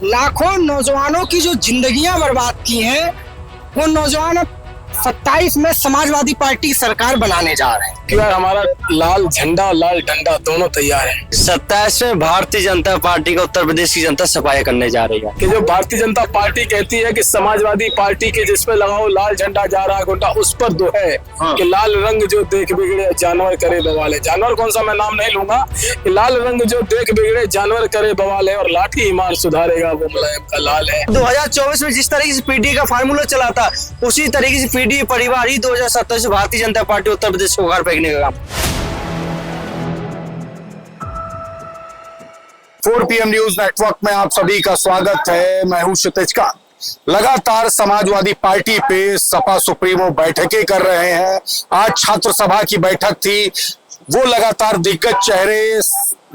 लाखों नौजवानों की जो जिंदगियां बर्बाद की हैं, वो नौजवान अब 27 में समाजवादी पार्टी की सरकार बनाने जा रहे हैं। यार हमारा लाल झंडा और लाल डंडा दोनों तैयार है। 27 में भारतीय जनता पार्टी का उत्तर प्रदेश की जनता सफाया करने जा रही है कि जो भारतीय जनता पार्टी कहती है कि समाजवादी पार्टी के जिस पे लगाओ लाल झंडा जा रहा घंटा, उस पर दो है कि लाल रंग जो देख बिगड़े जानवर करे बवाले। जानवर कौन सा मैं नाम नहीं लूंगा। कि लाल रंग जो देख बिगड़े जानवर करे बवाले और लाठी ईमान सुधारेगा वो मुलायम का लाल है। 2024 में जिस तरीके से पीडी का फार्मूला चला था, उसी तरीके से पीडी परिवार ही 2027 से भारतीय जनता पार्टी उत्तर प्रदेश को उखाड़ फेंकने का काम। 4 PM न्यूज नेटवर्क में आप सभी का स्वागत है। मैं हूं क्षितिज का। लगातार समाजवादी पार्टी पे सपा सुप्रीमो बैठकें कर रहे हैं। आज छात्र सभा की बैठक थी। वो लगातार दिग्गज चेहरे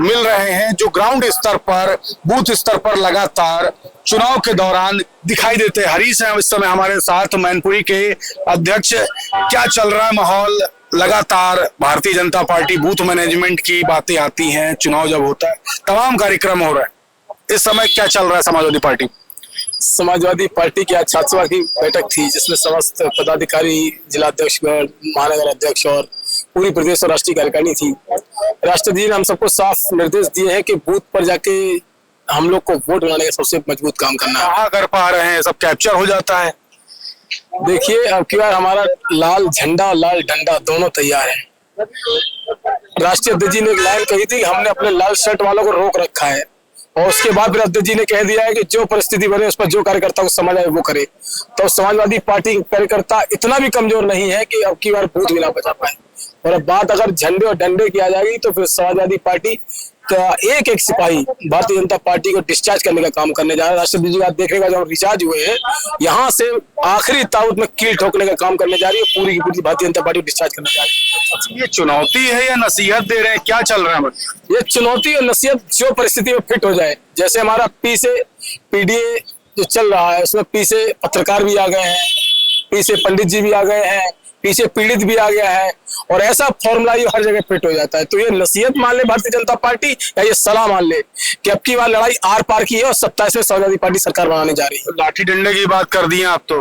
मिल रहे हैं जो ग्राउंड स्तर पर, बूथ स्तर पर लगातार चुनाव के दौरान दिखाई देते हैं। हरीश हैं इस समय हमारे साथ, मैनपुरी के अध्यक्ष। क्या चल रहा है माहौल? लगातार Bharatiya Janata party booth management की बातें आती हैं, चुनाव जब होता है तमाम कार्यक्रम हो रहे हैं। इस समय क्या चल रहा है समाजवादी पार्टी? समाजवादी पार्टी की आज छात्र सभा की बैठक थी, जिसमें समस्त पदाधिकारी, जिलाध्यक्ष, महानगर अध्यक्ष और पूरी प्रदेश और राष्ट्रीय कार्यकारिणी थी। राष्ट्रपति जी ने हम सबको साफ निर्देश दिए हैं कि बूथ पर जाके हम लोग को वोट बनाने का सबसे मजबूत काम करना है। कहाँ कर पा रहे हैं? सब कैप्चर हो जाता है। देखिए अब की बार हमारा लाल झंडा और लाल डंडा दोनों तैयार है। राष्ट्रीय अध्यक्ष जी ने एक लाइन कही थी, हमने अपने लाल शर्ट वालों को रोक रखा है, और उसके बाद फिर अध्यक्ष जी ने कह दिया है कि जो परिस्थिति बने उस पर जो कार्यकर्ता को समझ आए वो करे। तो समाजवादी पार्टी के कार्यकर्ता इतना भी कमजोर नहीं है कि अब की बार बूथ भी ना बचा पाए। और अब बात अगर झंडे और डंडे की आ जाएगी तो फिर समाजवादी पार्टी का एक एक सिपाही भारतीय जनता पार्टी को डिस्चार्ज करने का काम करने जा रहा है। राष्ट्रपति जी का देखने का जब रिचार्ज हुए हैं, यहाँ से आखिरी ताबूत में कील ठोकने का काम करने जा रही है। पूरी की पूरी भारतीय जनता पार्टी डिस्चार्ज करने जा रही है। ये चुनौती है या नसीहत दे रहे हैं? क्या चल रहा है? ये चुनौती और नसीहत जो परिस्थिति में फिट हो जाए। जैसे हमारा पी से पीडीए जो चल रहा है, उसमें पी से पत्रकार भी आ गए हैं, पी से पंडित जी भी आ गए हैं, पीछे पीड़ित भी आ गया है, और ऐसा फॉर्मूला ये हर जगह फिट हो जाता है। तो ये नसीहत मान ले भारतीय जनता पार्टी या ये सलाह मान ले कि अब की बार लड़ाई आर पार की है और 27 में समाजवादी पार्टी सरकार बनाने जा रही है। लाठी डंडे की बात कर दी है आप तो।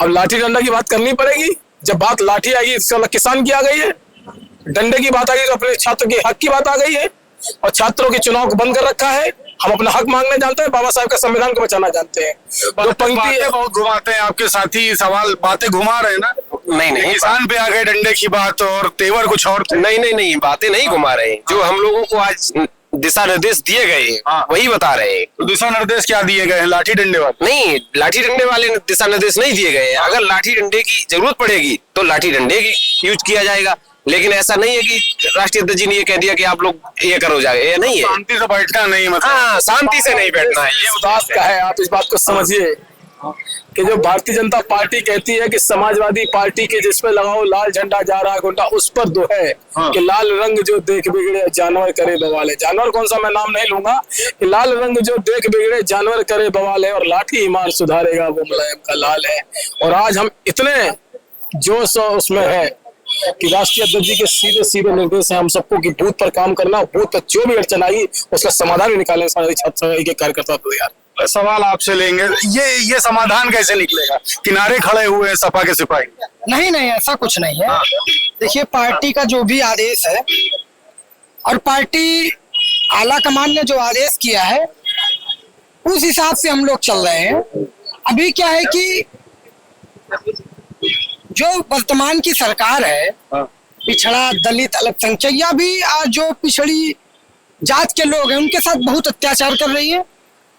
अब लाठी डंडा की बात करनी पड़ेगी। जब बात लाठी आएगी तो किसान की आ गई है, डंडे की बात आ गई तो अपने छात्र के हक की बात आ गई है, और छात्रों के चुनाव को बंद कर रखा है। हम अपना हक मांगने जानते हैं, बाबा साहब का संविधान को बचाना जानते हैं। जो पंक्ति बहुत घुमाते हैं आपके साथी, सवाल बातें घुमा रहे हैं ना। नहीं, किसान पे आ गए डंडे की बात और तेवर कुछ और। नहीं, बातें नहीं घुमा रहे। जो हम लोगों को आज दिशा निर्देश दिए गए वही बता रहे हैं। तो दिशा निर्देश क्या दिए गए हैं? लाठी डंडे वाले? नहीं, लाठी डंडे वाले दिशा निर्देश नहीं दिए गए हैं। अगर लाठी डंडे की जरूरत पड़ेगी तो लाठी डंडे की यूज किया जाएगा, लेकिन ऐसा नहीं है कि राष्ट्रीय अध्यक्ष जी ने ये कह दिया कि आप लोग ये करो जाएगा। ये नहीं है। शांति से बैठना नहीं, मतलब हाँ, शांति से नहीं बैठना है। ये उदास का है। आप इस बात को समझिए कि जो भारतीय जनता पार्टी कहती है कि समाजवादी पार्टी के जिस पे लगाओ लाल झंडा जा रहा घंटा, उस पर दो है कि लाल रंग जो देख बिगड़े जानवर करे बवाले। जानवर कौन सा मैं नाम नहीं लूंगा। कि लाल रंग जो देख बिगड़े जानवर करे बवाले और लाठी ईमान सुधारेगा वो मुलायम का लाल है। और आज हम इतने जोश उसमें है कि राष्ट्रीय अध्यक्ष जी के सीधे सीधे निर्देश है हम सबको कि बूथ पर काम करना, बूथ पर जो भी अड़चन आई उसका समाधान निकालने के कार्यकर्ता तैयार। सवाल आपसे लेंगे, ये समाधान कैसे निकलेगा? किनारे खड़े हुए हैं सपा के सिपाही। नहीं, ऐसा कुछ नहीं है। देखिए, पार्टी का जो भी आदेश है और पार्टी आला कमान ने जो आदेश किया है उस हिसाब से हम लोग चल रहे हैं। अभी क्या है कि जो वर्तमान की सरकार है, पिछड़ा, दलित, अल्पसंख्यक या भी जो पिछड़ी जात के लोग हैं उनके साथ बहुत अत्याचार कर रही है।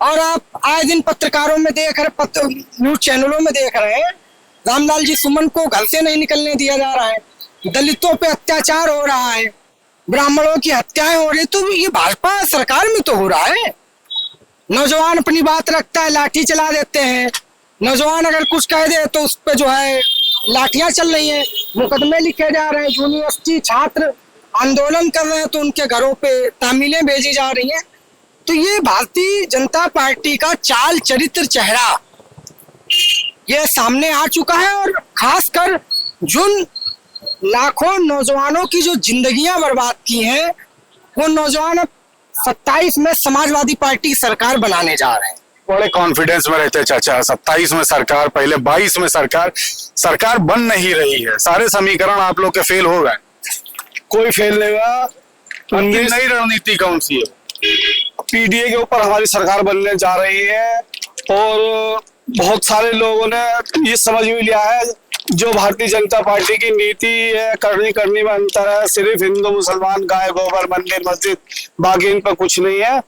और आप आए दिन पत्रकारों में देख रहे, न्यूज चैनलों में देख रहे हैं, रामलाल जी सुमन को घर से नहीं निकलने दिया जा रहा है, दलितों पे अत्याचार हो रहा है, ब्राह्मणों की हत्याएं हो रही। तो ये भाजपा सरकार में तो हो रहा है। नौजवान अपनी बात रखता है, लाठी चला देते हैं। नौजवान अगर कुछ कह दे तो उस पर जो है लाठियां चल रही हैं, मुकदमे लिखे जा रहे हैं। यूनिवर्सिटी छात्र आंदोलन कर रहे हैं तो उनके घरों पे तामीलें भेजी जा रही हैं। तो ये भारतीय जनता पार्टी का चाल चरित्र चेहरा ये सामने आ चुका है। और खासकर जिन लाखों नौजवानों की जो जिंदगियां बर्बाद की हैं, वो नौजवान अब 27 में समाजवादी पार्टी की सरकार बनाने जा रहे हैं। बड़े कॉन्फिडेंस में रहते हैं चाचा। 27 में सरकार, पहले 22 में सरकार बन नहीं रही है, सारे समीकरण आप लोग के फेल हो गए। कोई फेल नहीं हुआ। नई रणनीति कौन सी है? पीडीए के ऊपर हमारी सरकार बनने जा रही है और बहुत सारे लोगों ने ये समझ भी लिया है जो भारतीय जनता पार्टी की नीति है करनी में अंतर है। सिर्फ हिंदू मुसलमान, गाय गोबर, मंदिर मस्जिद, बाकी इन पर कुछ नहीं है।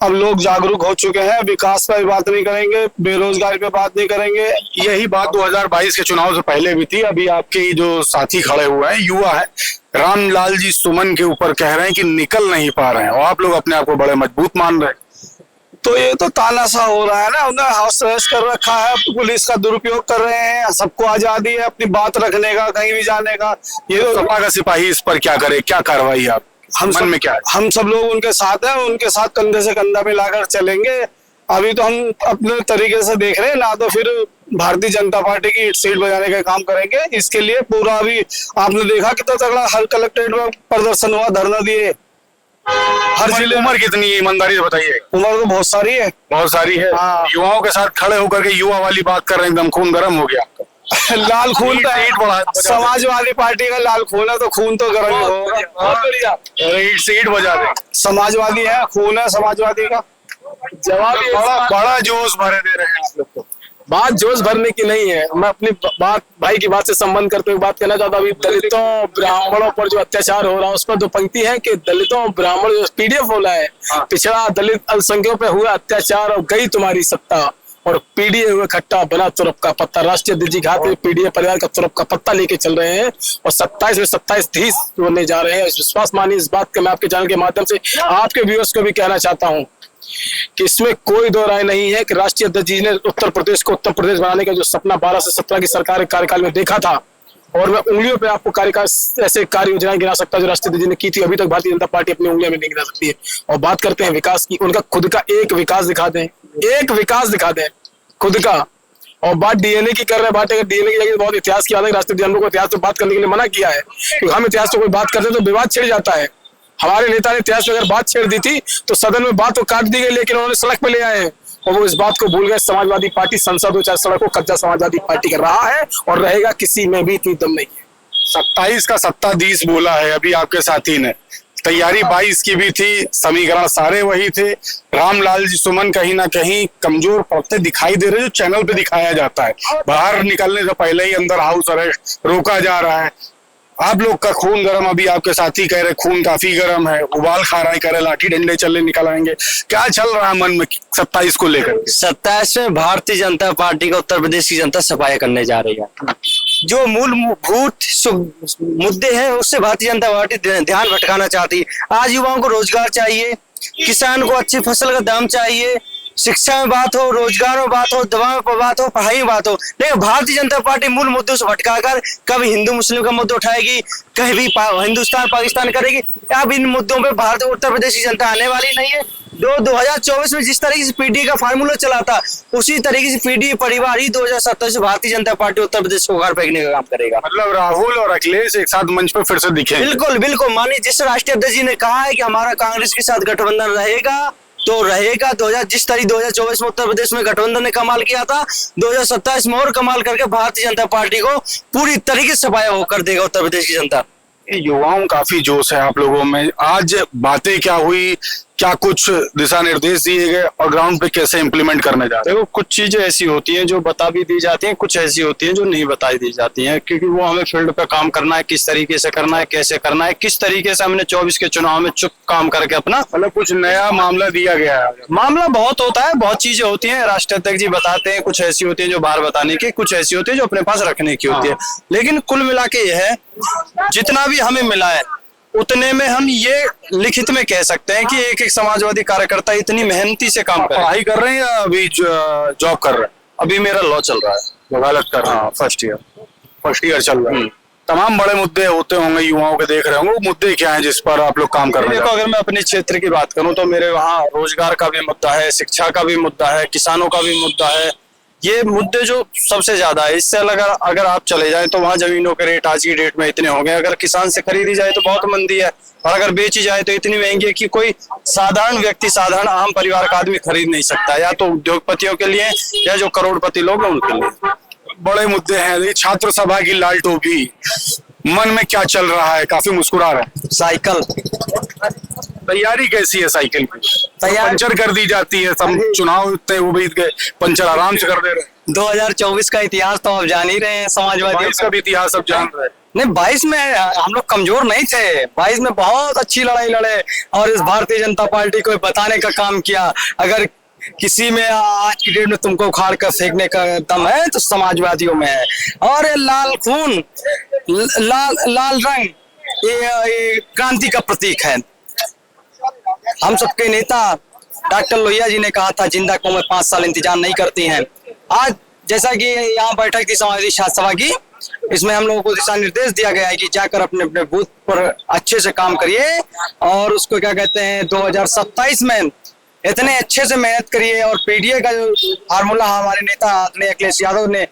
अब लोग जागरूक हो चुके हैं, विकास पर बात नहीं करेंगे, बेरोजगारी पे बात नहीं करेंगे। यही बात 2022 के चुनाव से पहले भी थी। अभी आपके जो साथी खड़े हुए हैं, युवा है, रामलाल जी सुमन के ऊपर कह रहे हैं कि निकल नहीं पा रहे हैं और आप लोग अपने आप को बड़े मजबूत मान रहे हैं। तो ये तो तानाशाह हो रहा है ना, उन्हें हाउस अरेस्ट कर रखा है, पुलिस का दुरुपयोग कर रहे हैं। सबको आजादी है अपनी बात रखने का, कहीं भी जाने का। ये तो सपा का सिपाही इस पर क्या करे, क्या कार्रवाई आप मन में क्या है? हम सब लोग उनके साथ हैं, उनके साथ कंधे से कंधा मिलाकर चलेंगे। अभी तो हम अपने तरीके से देख रहे हैं ना, तो फिर भारतीय जनता पार्टी की सीट बजाने का काम करेंगे। इसके लिए पूरा अभी आपने देखा कितना तगड़ा हर कलेक्ट्रेट में प्रदर्शन हुआ, धरना दिए। हर जिले उम्र कितनी है, ईमानदारी से बताइए? उम्र तो बहुत सारी है, बहुत सारी है। हाँ। युवाओं के साथ खड़े होकर के युवा वाली बात कर रहे हैं, एकदम खून गर्म हो गया। लाल खून तो है। ईट बढ़ा समाजवादी पार्टी का लाल खून है तो खून तो गर्म ही होगा। बहुत बढ़िया, ईट से ईट बजा दे। समाजवादी है, खून है समाजवादी का। जवाब ये बड़ा जोश भरे दे रहे हैं आप लोग को। बात जोश भरने की नहीं है। मैं अपनी बात भाई की बात से संबंध करते हुए बात कहना चाहता हूँ। अभी दलितों ब्राह्मणों पर जो अत्याचार हो रहा है उस पर 2 पंक्ति है कि दलितों ब्राह्मण जो पीडीएफ बोला है, पिछड़ा दलित अल्पसंख्यकों पे हुआ अत्याचार और गई तुम्हारी सत्ता, और पीडीए हुए खट्टा बना तुरप का पत्ता। राष्ट्रीय दिजी घात पीडीए परिवार का तुरप का पत्ता लेके चल रहे हैं और 27 में 27 धीस होने जा रहे हैं। विश्वास मानिए इस बात का। मैं आपके चैनल के माध्यम से आपके व्यूअर्स को भी कहना चाहता हूँ कि इसमें कोई दो राय नहीं है कि राष्ट्रीय अध्यक्ष जी ने उत्तर प्रदेश को उत्तर प्रदेश बनाने का जो सपना 12 से 17 की सरकार के कार्यकाल में देखा था, और मैं उंगलियों पे आपको कार्यकाल ऐसे कार्य योजनाएं गिना सकता जो राष्ट्रीय अध्यक्ष जी ने की थी, अभी तक भारतीय जनता पार्टी अपनी उंगलियों में नहीं गिना सकती है। और बात करते हैं विकास की, उनका खुद का एक विकास दिखा दें, एक विकास दिखा दें खुद का। और बात डीएनए की कर रहे हैं, बात अगर डीएनए की जगह बहुत इतिहास की बात है। राष्ट्रीय जनता को इतिहास पर बात करने के लिए मना किया है, क्योंकि हम इतिहास पर कोई बात करते हैं तो विवाद छिड़ जाता है। हमारे नेता ने इतिहास में अगर बात छेड़ दी थी तो सदन में बात को काट दी गई, लेकिन उन्होंने सड़क पे ले आए हैं और वो इस बात को भूल गए। समाजवादी पार्टी संसद 4 सड़क को कब्जा समाजवादी पार्टी कर रहा है और रहेगा, किसी में भी इतनी दम नहीं है। 27 का 27 बोला है अभी आपके साथी ने, तैयारी 22 की भी थी, समीकरण सारे वही थे। रामलाल जी सुमन कहीं ना कहीं कमजोर पड़ते दिखाई दे रहे, जो चैनल पे दिखाया जाता है। बाहर निकलने से पहले ही अंदर हाउस अरेस्ट रोका जा रहा है। आप लोग का खून गर्म, अभी आपके साथी कह रहे खून काफी गर्म है, उबाल खा रहा है, कह रहे लाठी डंडे चलने निकल आएंगे। क्या चल रहा है मन में 27 को लेकर? 27 में भारतीय जनता पार्टी का उत्तर प्रदेश की जनता सफाई करने जा रही है। जो मूलभूत मुद्दे हैं उससे भारतीय जनता पार्टी ध्यान भटकाना चाहती है। आज युवाओं को रोजगार चाहिए, किसान को अच्छी फसल का दाम चाहिए, शिक्षा में बात हो, रोजगार में बात हो, दवाओं पर बात हो, पढ़ाई में बात हो। लेकिन भारतीय जनता पार्टी मूल मुद्दों से भटकाकर कभी हिंदू मुस्लिम का मुद्दा उठाएगी, कहीं भी हिंदुस्तान पाकिस्तान करेगी। अब इन मुद्दों पे भारत उत्तर प्रदेश की जनता आने वाली नहीं है। 2024 में जिस तरीके से पीडीए का फार्मूला चला था, उसी तरीके से पीडीए परिवार ही 2027 से भारतीय जनता पार्टी उत्तर प्रदेश को उखाड़ फेंकने का काम करेगा। मतलब राहुल और अखिलेश एक साथ मंच पर फिर से दिखे? बिल्कुल बिल्कुल। मानिए जिस राष्ट्रीय अध्यक्ष जी ने कहा है कि हमारा कांग्रेस के साथ गठबंधन रहेगा तो रहेगा। 2024 में उत्तर प्रदेश में गठबंधन ने कमाल किया था, 2027 में और कमाल करके भारतीय जनता पार्टी को पूरी तरीके से सफाया वो कर देगा उत्तर प्रदेश की जनता। युवाओं काफी जोश है आप लोगों में। आज बातें क्या हुई, क्या कुछ दिशा निर्देश दिए गए और ग्राउंड पे कैसे इम्प्लीमेंट करने जा रहे हैं? देखो, कुछ चीजें ऐसी होती हैं जो बता भी दी जाती हैं, कुछ ऐसी होती हैं जो नहीं बताई दी जाती हैं, क्योंकि वो हमें फील्ड पे काम करना है, किस तरीके से करना है, कैसे करना है, किस तरीके से हमने 24 के चुनाव में चुप काम करके अपना मतलब कुछ नया मामला दिया गया है? मामला बहुत होता है, बहुत चीजें होती हैं, राष्ट्रीय अध्यक्ष जी बताते हैं, कुछ ऐसी होती है जो बाहर बताने की, कुछ ऐसी होती है जो अपने पास रखने की होती है। लेकिन कुल मिला के यह है, जितना भी हमें मिला है उतने में हम ये लिखित में कह सकते हैं कि एक एक समाजवादी कार्यकर्ता इतनी मेहनती से काम कर रहे हैं। पढ़ाई कर रहे हैं या अभी जॉब कर रहे हैं? अभी मेरा लॉ चल रहा है, वकालत कर रहे हैं, फर्स्ट ईयर चल रहा है। तमाम बड़े मुद्दे होते होंगे, युवाओं के देख रहे होंगे, वो मुद्दे क्या हैं जिस पर आप लोग काम कर रहे हैं? देखो, अगर मैं अपने क्षेत्र की बात करूं तो मेरे वहाँ रोजगार का भी मुद्दा है, शिक्षा का भी मुद्दा है, किसानों का भी मुद्दा है, ये मुद्दे जो सबसे ज्यादा है, इससे अगर आप चले जाएं तो वहाँ जमीनों के रेट आज की डेट में इतने हो गए, अगर किसान से खरीदी जाए तो बहुत मंदी है, और अगर बेची जाए तो इतनी महंगी है कि कोई साधारण व्यक्ति, साधारण आम परिवार का आदमी खरीद नहीं सकता, या तो उद्योगपतियों के लिए या जो करोड़पति लोग हैं उनके लिए। बड़े मुद्दे हैं। ये छात्र सभा की लाल टोपी, मन में क्या चल रहा है? काफी मुस्कुरा रहे हैं। साइकिल तैयारी कैसी है साइकिल की? तैयारी- पंचर कर दी जाती है, सब चुनाव इतने वो बीत गए, पंचर आराम से कर दे रहे हैं। 2024 का इतिहास तो आप जान ही रहे हैं, समाजवादी 22 का भी इतिहास सब जान रहे हैं। नहीं, 22 में हम लोग कमजोर नहीं थे, 22 में बहुत अच्छी लड़ाई लड़े और इस भारतीय जनता पार्टी को बताने का काम किया। अगर किसी में आज की डेट में तुमको उखाड़ कर फेंकने का दम है तो समाजवादियों में है। और ये लाल खून, लाल रंग, ये क्रांति का प्रतीक है। हम सबके नेता डॉक्टर लोहिया जी ने कहा था, जिंदा कौमें 5 साल इंतजार नहीं करती हैं। आज जैसा कि यहाँ बैठक थी समाजवादी छात्र सभा की, इसमें हम लोगों को दिशा निर्देश दिया गया है कि जाकर अपने अपने बूथ पर अच्छे से काम करिए और उसको क्या कहते हैं 2027 में इतने अच्छे से मेहनत करिए। और पीडीए का जो फार्मूला हमारे नेता आदरणीय अखिलेश यादव ने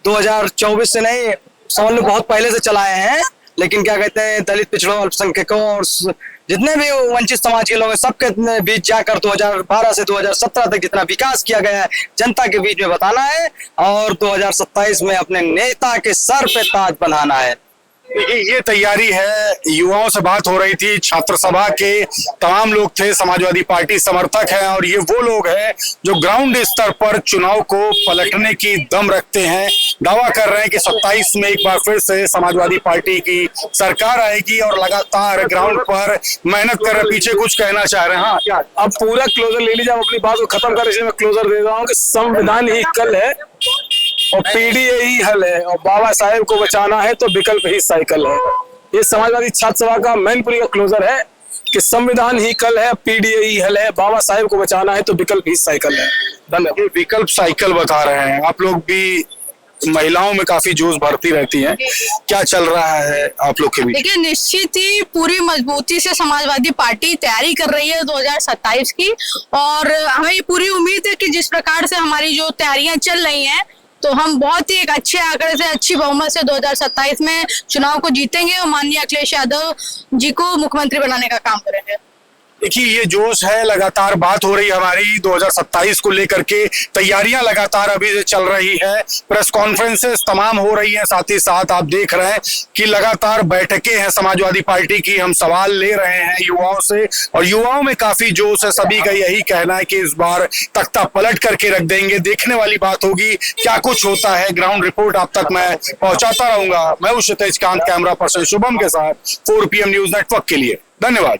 2024 से नहीं, समझ लो बहुत पहले से चलाए हैं, लेकिन क्या कहते हैं दलित, पिछड़ों, अल्पसंख्यकों और जितने भी वंचित समाज के लोग हैं सबके बीच जाकर 2012 से 2017 तक जितना विकास किया गया है जनता के बीच में बताना है और 2027 में अपने नेता के सर पे ताज बनाना है। ये तैयारी है। युवाओं से बात हो रही थी, छात्र सभा के तमाम लोग थे, समाजवादी पार्टी समर्थक हैं और ये वो लोग हैं जो ग्राउंड स्तर पर चुनाव को पलटने की दम रखते हैं। दावा कर रहे हैं कि 27 में एक बार फिर से समाजवादी पार्टी की सरकार आएगी और लगातार ग्राउंड पर मेहनत कर रहे। पीछे कुछ कहना चाह रहे हैं? हाँ, क्या अब पूरा क्लोजर ले लीजिए, अपनी बात को खत्म कर, इसलिए मैं क्लोजर दे रहा हूँ कि संविधान ही कल है और पीडीए ही हल है और बाबा साहेब को बचाना है तो विकल्प ही साइकिल है। ये समाजवादी छात्र सभा का मैनपुरी का क्लोजर है कि संविधान ही कल है, पीडीए ही हल है, बाबा साहेब को बचाना है तो विकल्प ही साइकिल है। धन्यवाद। ये विकल्प साइकिल बता रहे हैं आप लोग भी। महिलाओं में काफी जोश भरती रहती हैं, क्या चल रहा है आप लोग के बीच? देखिए, निश्चित ही पूरी मजबूती से समाजवादी पार्टी तैयारी कर रही है 2027 की और हमें ये पूरी उम्मीद है कि जिस प्रकार से हमारी जो तैयारियां चल रही हैं तो हम बहुत ही एक अच्छे आंकड़े से, अच्छी बहुमत से 2027 में चुनाव को जीतेंगे और माननीय अखिलेश यादव जी को मुख्यमंत्री बनाने का काम करेंगे। देखिए, ये जोश है, लगातार बात हो रही है हमारी 2027 को लेकर के, तैयारियां लगातार अभी से चल रही है, प्रेस कॉन्फ्रेंसेस तमाम हो रही हैं, साथ ही साथ आप देख रहे हैं कि लगातार बैठकें हैं समाजवादी पार्टी की। हम सवाल ले रहे हैं युवाओं से और युवाओं में काफी जोश है। सभी का यही कहना है कि इस बार तख्ता पलट करके रख देंगे। देखने वाली बात होगी क्या कुछ होता है। ग्राउंड रिपोर्ट आप तक मैं पहुंचाता रहूंगा। मैं हूं क्षितिज कांत, कैमरा पर्सन शुभम के साथ 4 PM न्यूज नेटवर्क के लिए। धन्यवाद।